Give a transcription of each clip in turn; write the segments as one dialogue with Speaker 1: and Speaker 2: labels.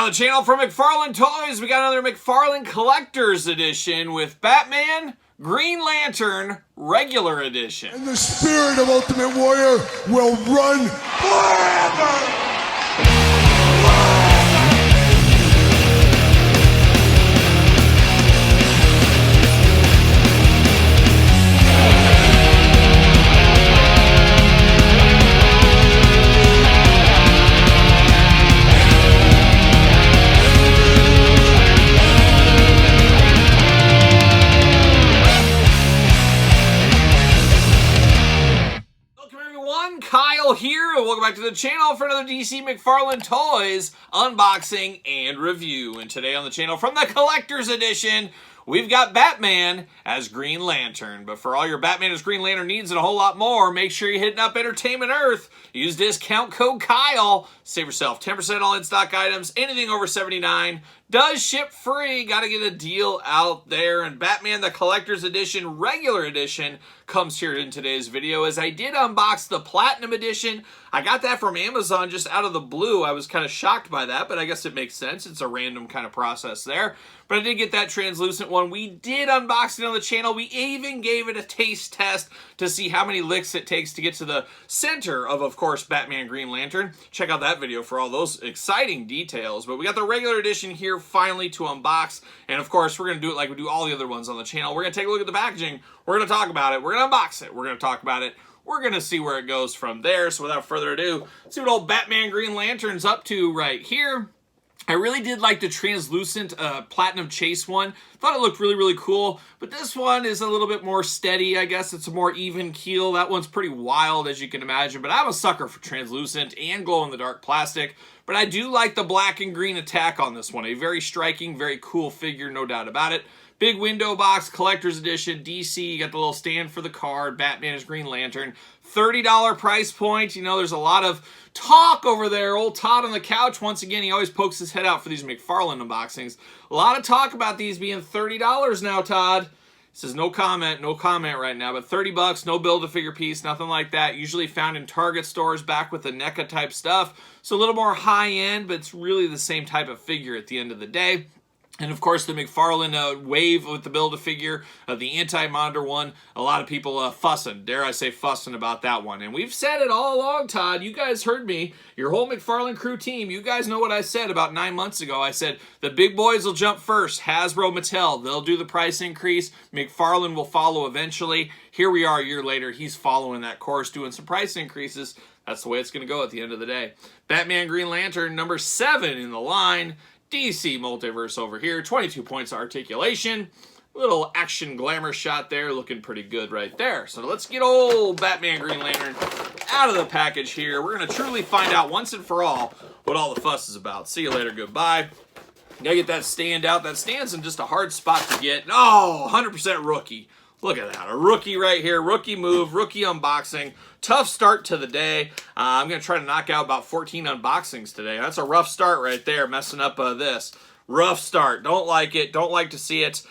Speaker 1: on the channel from McFarlane Toys, we got another McFarlane Collector's Edition with Batman, Green Lantern, Regular Edition.
Speaker 2: And the spirit of Ultimate Warrior will run forever!
Speaker 1: Kyle here, and welcome back to the channel for another DC McFarlane Toys unboxing and review. And today on the channel from the Collector's Edition, we've got Batman as Green Lantern. But for all your Batman as Green Lantern needs and a whole lot more, make sure you're hitting up Entertainment Earth. Use discount code Kyle. Save yourself 10% all in-stock items. Anything over $79 does ship free. Got to get a deal out there. And Batman the Collector's Edition Regular Edition comes here in today's video, as I did unbox the Platinum Edition. I got that from Amazon just out of the blue. I was kind of shocked by that, but I guess it makes sense. It's a random kind of process there. But I did get that translucent one. We did unbox it on the channel. We even gave it a taste test to see how many licks it takes to get to the center of course, Batman Green Lantern. Check out that video for all those exciting details. But we got the regular edition here finally to unbox. And of course, we're going to do it like we do all the other ones on the channel. We're going to take a look at the packaging. We're going to talk about it. We're going to unbox it. We're going to talk about it. We're going to see where it goes from there. So without further ado, let's see what old Batman Green Lantern's up to right here. I really did like the translucent Platinum Chase one. Thought it looked really, really cool. But this one is a little bit more steady. I guess it's a more even keel. That one's pretty wild, as you can imagine. But I'm a sucker for translucent and glow-in-the-dark plastic. But I do like the black and green attack on this one. A very striking, very cool figure, no doubt about it. Big window box, Collector's Edition, DC. You got the little stand for the card. Batman is Green Lantern. $30 price point. You know, there's a lot of talk over there. Old Todd on the couch, once again, he always pokes his head out for these McFarlane unboxings. A lot of talk about these being $30 now, Todd. He says no comment right now, but 30 bucks, no Build-A-Figure piece, nothing like that. Usually found in Target stores back with the NECA type stuff. So a little more high-end, but it's really the same type of figure at the end of the day. And of course, the McFarlane wave with the Build-A-Figure, the anti-monitor one, a lot of people fussing, dare I say fussing about that one. And we've said it all along, Todd. You guys heard me. Your whole McFarlane crew team, you guys know what I said about 9 months ago. I said, the big boys will jump first. Hasbro, Mattel, they'll do the price increase. McFarlane will follow eventually. Here we are a year later. He's following that course, doing some price increases. That's the way it's going to go at the end of the day. Batman Green Lantern, number 7 in the line. DC Multiverse over here, 22 points of articulation. Little action glamour shot there, looking pretty good right there. So let's get old Batman Green Lantern out of the package here. We're going to truly find out once and for all what all the fuss is about. See you later, goodbye. Gotta get that stand out. That stand's in just a hard spot to get. Oh, 100% rookie. Look at that, a rookie right here, rookie move, rookie unboxing. Tough start to the day. I'm going to try to knock out about 14 unboxings today. That's a rough start right there, messing up this. Rough start. Don't like it. Don't like to see it.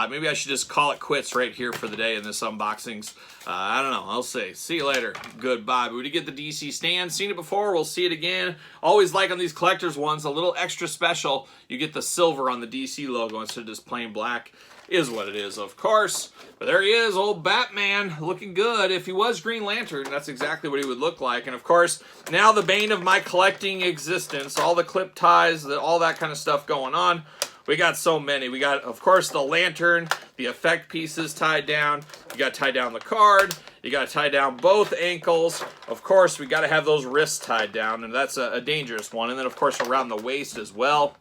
Speaker 1: Maybe I should just call it quits right here for the day in this unboxings. I don't know. I'll see. See you later. Goodbye. But we did get the DC stand. Seen it before. We'll see it again. Always like on these collector's ones, a little extra special. You get the silver on the DC logo instead of just plain black. Is what it is, of course. But there he is, old Batman, looking good. If he was Green Lantern, that's exactly what he would look like. And of course, now the bane of my collecting existence, all the clip ties, all that kind of stuff going on. We got so many. We got, of course, the lantern, the effect pieces tied down. You got to tie down the card. You got to tie down both ankles. Of course, we got to have those wrists tied down, and that's a dangerous one. And then, of course, around the waist as well.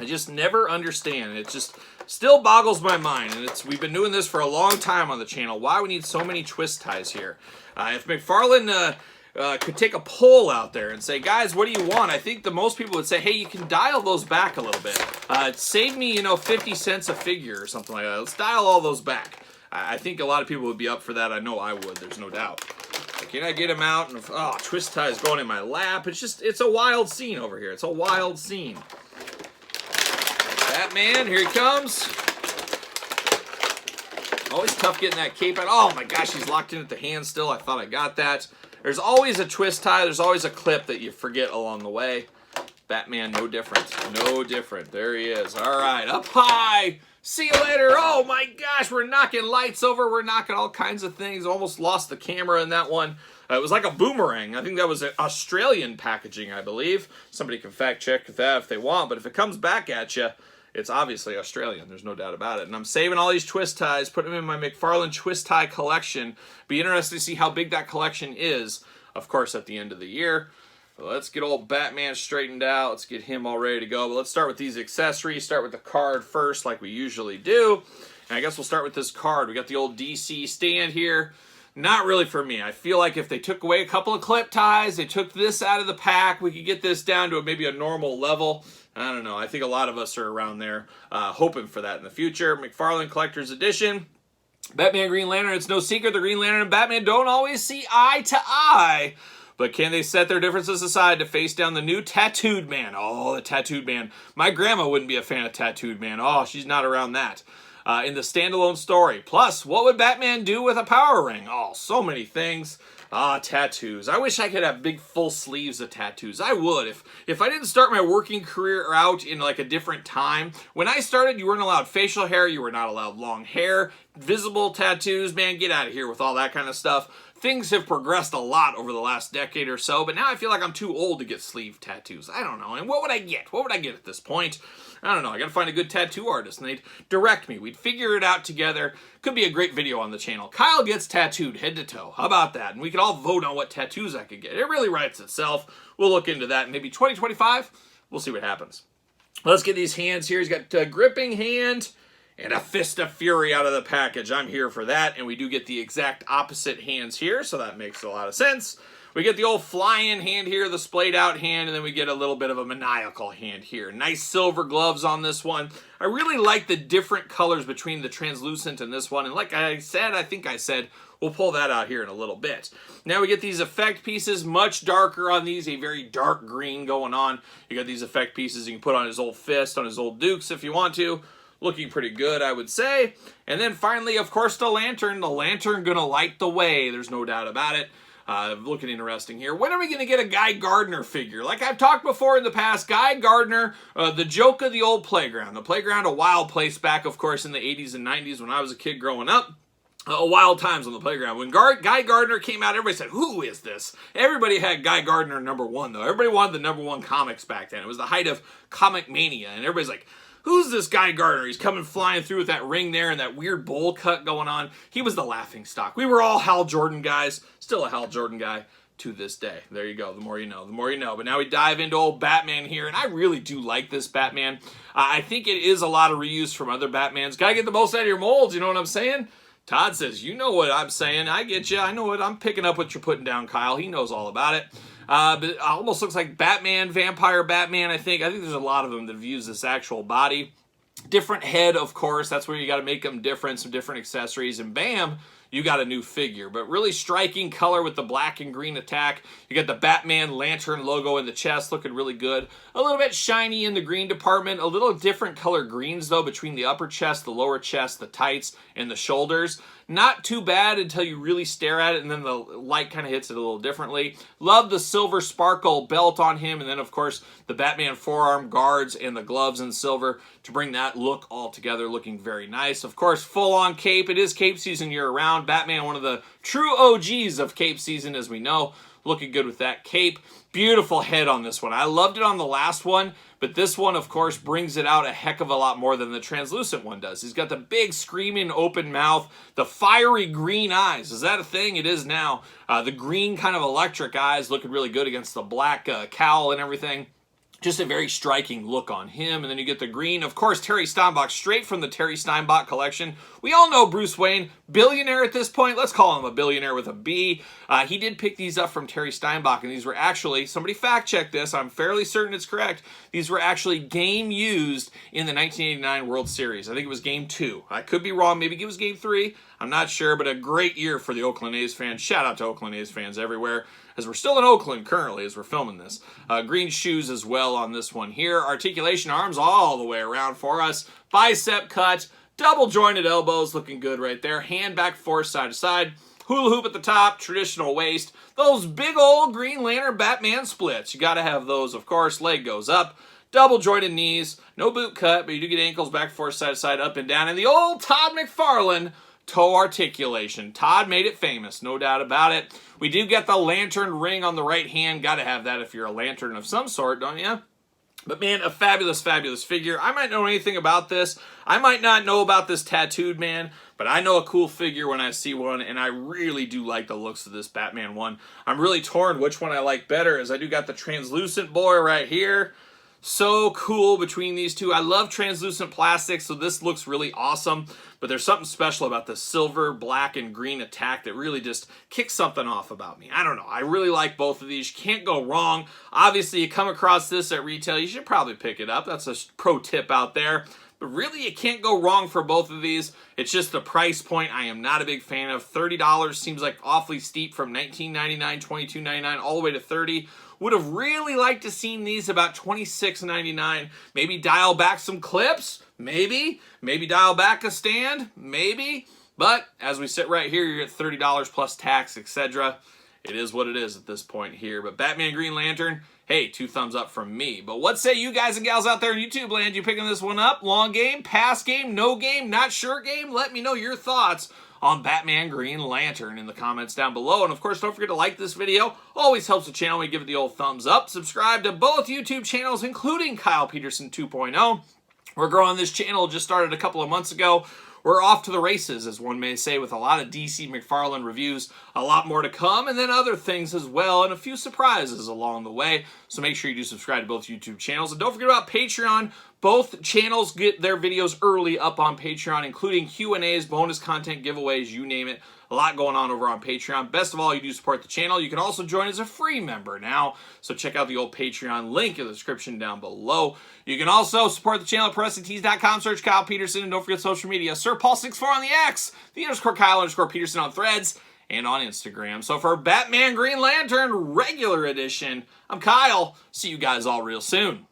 Speaker 1: I just never understand. It just still boggles my mind, and we've been doing this for a long time on the channel. Why we need so many twist ties here? If McFarlane could take a poll out there and say, guys, what do you want? I think the most people would say, hey, you can dial those back a little bit. Save me, 50 cents a figure or something like that. Let's dial all those back. I think a lot of people would be up for that. I know I would. There's no doubt. Can I get him out? And twist ties going in my lap. It's a wild scene over here. It's a wild scene. Batman, here he comes. Always tough getting that cape out. Oh my gosh, he's locked in at the hand still. I thought I got that. There's always a twist tie. There's always a clip that you forget along the way. Batman, no different. No different. There he is. All right, up high. See you later. Oh my gosh, we're knocking lights over. We're knocking all kinds of things. Almost lost the camera in that one. It was like a boomerang. I think that was Australian packaging, I believe. Somebody can fact check that if they want, but if it comes back at you, it's obviously Australian. There's no doubt about it. And I'm saving all these twist ties, putting them in my McFarlane twist tie collection. Be interested to see how big that collection is, of course, at the end of the year. Let's get old Batman straightened out. Let's get him all ready to go. But let's start with these accessories. Start with the card first, like we usually do. And I guess we'll start with this card. We got the old DC stand here. Not really for me. I feel like if they took away a couple of clip ties, they took this out of the pack, we could get this down to maybe a normal level. I don't know. I think a lot of us are around there hoping for that in the future. McFarlane Collector's Edition. Batman Green Lantern. It's no secret the Green Lantern and Batman don't always see eye to eye. But can they set their differences aside to face down the new Tattooed Man? Oh, the Tattooed Man. My grandma wouldn't be a fan of Tattooed Man. Oh, she's not around that. In the standalone story. Plus, what would Batman do with a power ring? Oh, so many things. Tattoos. I wish I could have big full sleeves of tattoos. I would. If I didn't start my working career out in like a different time. When I started, you weren't allowed facial hair. You were not allowed long hair. Visible tattoos. Man, get out of here with all that kind of stuff. Things have progressed a lot over the last decade or so, but now I feel like I'm too old to get sleeve tattoos. I don't know. And what would I get? What would I get at this point? I don't know. I gotta find a good tattoo artist, and they'd direct me. We'd figure it out together. Could be a great video on the channel. Kyle gets tattooed head to toe. How about that? And we could all vote on what tattoos I could get. It really writes itself. We'll look into that. Maybe 2025. We'll see what happens. Let's get these hands here. He's got a gripping hand and a fist of fury out of the package. I'm here for that. And we do get the exact opposite hands here, so that makes a lot of sense. We get the old fly-in hand here, the splayed-out hand, and then we get a little bit of a maniacal hand here. Nice silver gloves on this one. I really like the different colors between the translucent and this one. And like I said, I think I said, we'll pull that out here in a little bit. Now we get these effect pieces, much darker on these, a very dark green going on. You got these effect pieces you can put on his old fist, on his old dukes if you want to. Looking pretty good, I would say. And then finally, of course, the lantern. The lantern gonna light the way. There's no doubt about it. Looking interesting here. When are we going to get a Guy Gardner figure? Like I've talked before in the past, Guy Gardner, the joke of the old playground. The playground, a wild place back, of course, in the 80s and 90s when I was a kid growing up. Wild times on the playground. When Guy Gardner came out, everybody said, who is this? Everybody had Guy Gardner #1, though. Everybody wanted the #1 comics back then. It was the height of comic mania, and everybody's like, who's this Guy Gardner? He's coming flying through with that ring there and that weird bowl cut going on. He was the laughing stock. We were all Hal Jordan guys. Still a Hal Jordan guy to this day. There you go. The more you know, the more you know. But now we dive into old Batman here, and I really do like this Batman. I think it is a lot of reuse from other Batmans. Gotta get the most out of your molds, you know what I'm saying? Todd says, you know what I'm saying. I get you. I know what I'm picking up what you're putting down, Kyle. He knows all about it. But it almost looks like Batman, Vampire Batman, I think. I think there's a lot of them that have used this actual body. Different head, of course. That's where you got to make them different, some different accessories, and bam, you got a new figure. But really striking color with the black and green attack. You got the Batman Lantern logo in the chest, looking really good. A little bit shiny in the green department. A little different color greens, though, between the upper chest, the lower chest, the tights, and the shoulders. Not too bad until you really stare at it, and then the light kind of hits it a little differently. Love the silver sparkle belt on him, and then, of course, the Batman forearm guards and the gloves in silver to bring that look all together, looking very nice. Of course, full-on cape. It is cape season year-round. Batman, one of the true OGs of cape season, as we know. Looking good with that cape. Beautiful head on this one. I loved it on the last one, but this one, of course, brings it out a heck of a lot more than the translucent one does. He's got the big, screaming, open mouth, the fiery green eyes. Is that a thing? It is now. The green kind of electric eyes looking really good against the black cowl and everything. Just a very striking look on him. And then you get the green. Of course, Terry Steinbach, straight from the Terry Steinbach collection. We all know Bruce Wayne, billionaire at this point. Let's call him a billionaire with a B. He did pick these up from Terry Steinbach, and these were actually, somebody fact check this, I'm fairly certain it's correct, these were actually game used in the 1989 World Series. I think it was game 2. I could be wrong, maybe it was game 3. I'm not sure, but a great year for the Oakland A's fans. Shout out to Oakland A's fans everywhere, as we're still in Oakland currently as we're filming this. Green shoes as well on this one here. Articulation arms all the way around for us. Bicep cut, double jointed elbows looking good right there. Hand back forth side to side. hula hoop at the top, traditional waist, those big old Green Lantern Batman splits. You got to have those, of course. Leg goes up, double jointed knees, no boot cut, but you do get ankles back, forth, side to side, up and down. And the old Todd McFarlane toe articulation. Todd made it famous, no doubt about it. We do get the lantern ring on the right hand. Got to have that if you're a lantern of some sort, don't you? But man, a fabulous, fabulous figure. I might know anything about this. I might not know about this tattooed man, but I know a cool figure when I see one, and I really do like the looks of this Batman one. I'm really torn which one I like better, as I do got the translucent boy right here. So cool between these two. I love translucent plastic, so this looks really awesome. But there's something special about the silver, black, and green attack that really just kicks something off about me. I don't know. I really like both of these. You can't go wrong. Obviously, you come across this at retail, you should probably pick it up. That's a pro tip out there. But really, you can't go wrong for both of these. It's just the price point I am not a big fan of. $30 seems like awfully steep from $19.99, $22.99, all the way to $30. Would have really liked to seen these about $26.99. Maybe dial back some clips. Maybe. Maybe dial back a stand. Maybe. But as we sit right here, you're at $30 plus tax, etc. It is what it is at this point here. But Batman Green Lantern, hey, 2 thumbs up from me. But what say you guys and gals out there in YouTube land? You picking this one up? Long game? Pass game? No game? Not sure game? Let me know your thoughts on Batman Green Lantern in the comments down below. And of course, don't forget to like this video. Always helps the channel when you give it the old thumbs up. Subscribe to both YouTube channels, including Kyle Peterson 2.0. We're growing this channel, just started a couple of months ago. We're off to the races, as one may say, with a lot of DC McFarlane reviews, a lot more to come, and then other things as well, and a few surprises along the way. So make sure you do subscribe to both YouTube channels. And don't forget about Patreon. Both channels get their videos early up on Patreon, including Q&As, bonus content, giveaways, you name it. A lot going on over on Patreon. Best of all, you do support the channel. You can also join as a free member now. So check out the old Patreon link in the description down below. You can also support the channel at PrestonTees.com. Search Kyle Peterson. And don't forget social media. SirPaul64 on the X. The _Kyle_Peterson on Threads. And on Instagram. So for Batman Green Lantern regular edition, I'm Kyle. See you guys all real soon.